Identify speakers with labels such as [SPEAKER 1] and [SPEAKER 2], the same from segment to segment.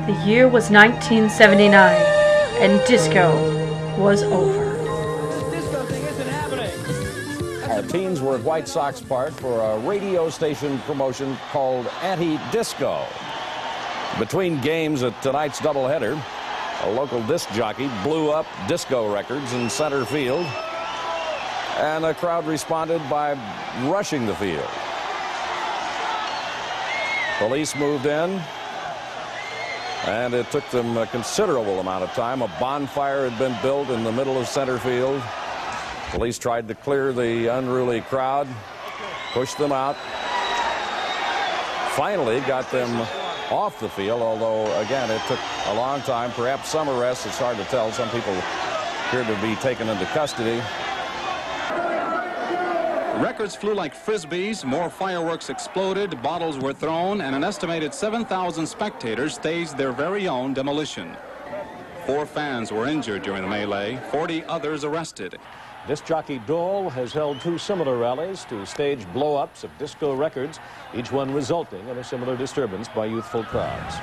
[SPEAKER 1] The year was 1979, and disco was over.
[SPEAKER 2] Our teens were at White Sox Park for a radio station promotion called Anti-Disco. Between games at tonight's doubleheader, a local disc jockey blew up disco records in center field, and the crowd responded by rushing the field. Police moved in, and it took them a considerable amount of time. A bonfire had been built in the middle of center field. Police tried to clear the unruly crowd, pushed them out, finally got them off the field, although, again, it took a long time. Perhaps some arrests, it's hard to tell. Some people appeared to be taken into custody.
[SPEAKER 3] Records flew like frisbees, more fireworks exploded, bottles were thrown, and an estimated 7,000 spectators staged their very own demolition. 4 fans were injured during the melee, 40 others arrested.
[SPEAKER 2] Disc jockey Dole has held 2 similar rallies to stage blow-ups of disco records, each one resulting in a similar disturbance by youthful crowds.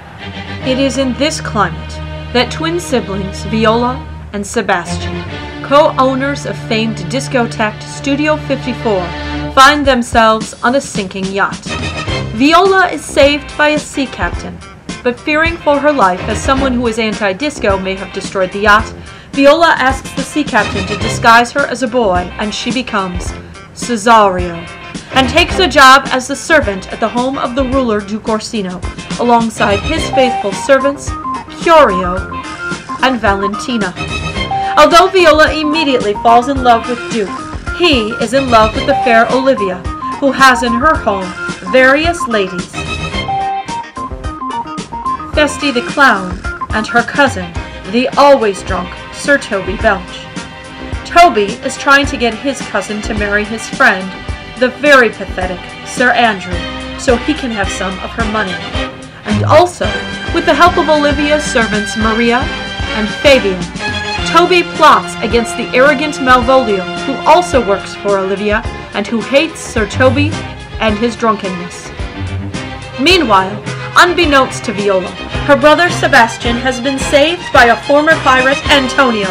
[SPEAKER 1] It is in this climate that twin siblings Viola and Sebastian, co-owners of famed discotheque Studio 54, find themselves on a sinking yacht. Viola is saved by a sea captain, but fearing for her life as someone who is anti-disco may have destroyed the yacht, Viola asks the sea captain to disguise her as a boy, and she becomes Cesario, and takes a job as the servant at the home of the ruler Duke Orsino, alongside his faithful servants, Curio and Valentina. Although Viola immediately falls in love with Duke, he is in love with the fair Olivia, who has in her home various ladies. Feste the clown and her cousin, the always drunk Sir Toby Belch. Toby is trying to get his cousin to marry his friend, the very pathetic Sir Andrew, so he can have some of her money. And also, with the help of Olivia's servants Maria and Fabian, Toby plots against the arrogant Malvolio, who also works for Olivia and who hates Sir Toby and his drunkenness. Meanwhile, unbeknownst to Viola, her brother Sebastian has been saved by a former pirate, Antonio.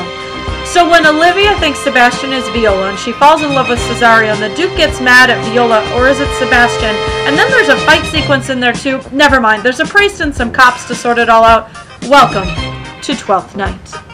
[SPEAKER 1] So when Olivia thinks Sebastian is Viola and she falls in love with Cesario, and the Duke gets mad at Viola, or is it Sebastian? And then there's a fight sequence in there too. Never mind, there's a priest and some cops to sort it all out. Welcome to Twelfth Night.